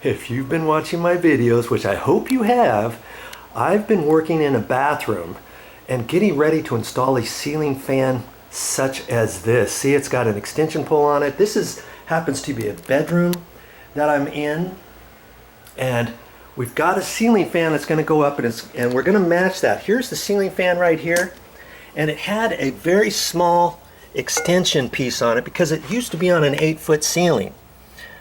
If you've been watching my videos, which I hope you have, I've been working in a bathroom and getting ready to install a ceiling fan such as this. See, it's got an extension pole on it. This happens to be a bedroom that I'm in, and we've got a ceiling fan that's going to go up, and we're going to match that. Here's the ceiling fan right here, and it had a very small extension piece on it because it used to be on an 8-foot ceiling.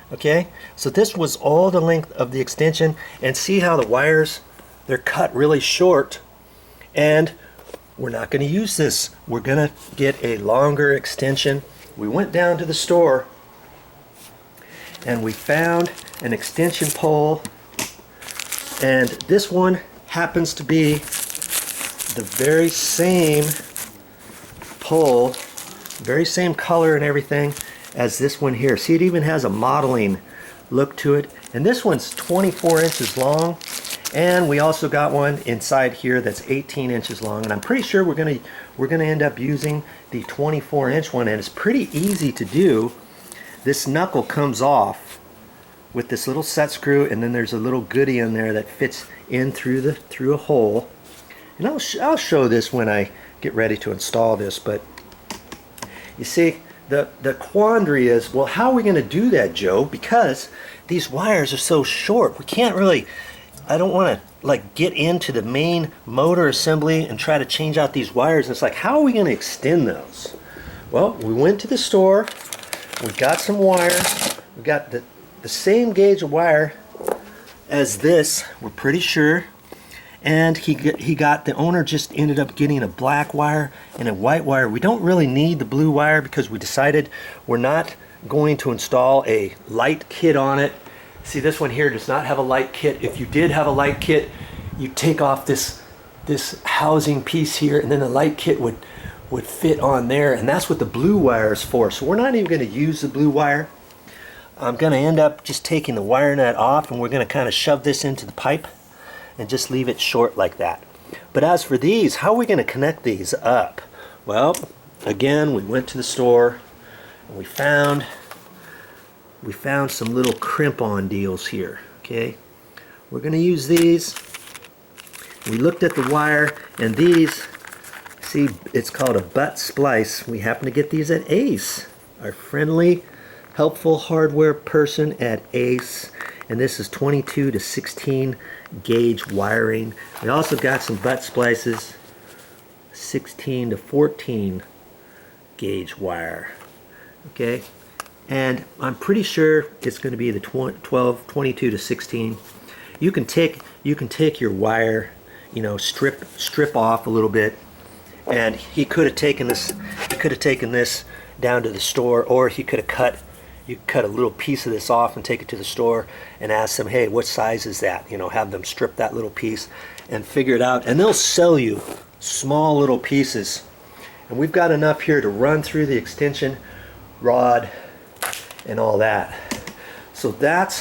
Okay, so this was all the length of the extension, and see how the wires, they're cut really short, and we're not going to use this. We're going to get a longer extension. We went down to the store and we found an extension pole, and this one happens to be the very same pole, very same color and everything as this one here. See, it even has a modeling look to it, and this one's 24 inches long, and we also got one inside here that's 18 inches long, and I'm pretty sure we're gonna end up using the 24-inch one, and it's pretty easy to do. This knuckle comes off with this little set screw, and then there's a little goodie in there that fits in through a hole, and I'll show this when I get ready to install this. But you see, the quandary is, well, how are we going to do that, Joe? Because these wires are so short. We can't really, I don't want to like get into the main motor assembly and try to change out these wires. And it's like, how are we going to extend those? Well, we went to the store, we got some wire, we got the same gauge of wire as this, we're pretty sure. And the owner just ended up getting a black wire and a white wire. We don't really need the blue wire because we decided we're not going to install a light kit on it. See, this one here does not have a light kit. If you did have a light kit, you take off this housing piece here, and then the light kit would fit on there, and that's what the blue wire is for. So we're not even going to use the blue wire. I'm going to end up just taking the wire nut off, and we're going to kind of shove this into the pipe and just leave it short like that. But as for these, how are we going to connect these up? Well, again, we went to the store and we found some little crimp-on deals here. Okay, we're going to use these. We looked at the wire, and these, see, it's called a butt splice. We happen to get these at Ace, our friendly, helpful hardware person at Ace. And this is 22 to 16 gauge wiring. We also got some butt splices, 16 to 14 gauge wire. Okay, and I'm pretty sure it's going to be the 22 to 16. You can take your wire, you know, strip off a little bit, and he could have taken this. He could have taken this down to the store, or he could have cut. You cut a little piece of this off and take it to the store and ask them, hey, what size is that? You know, have them strip that little piece and figure it out. And they'll sell you small little pieces. And we've got enough here to run through the extension rod and all that. So that's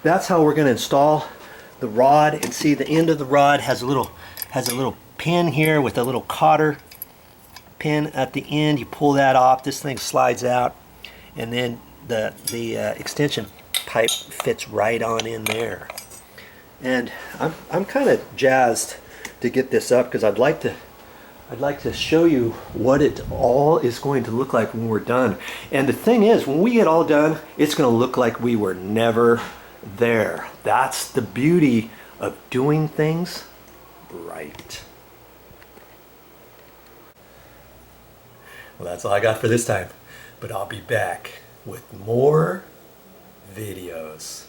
how we're going to install the rod. And see, the end of the rod has a little pin here with a little cotter pin at the end. You pull that off, this thing slides out, and then the extension pipe fits right on in there. And I'm kind of jazzed to get this up because I'd like to show you what it all is going to look like when we're done. And the thing is, when we get all done, it's going to look like we were never there. That's the beauty of doing things right. Well, that's all I got for this time. But I'll be back with more videos.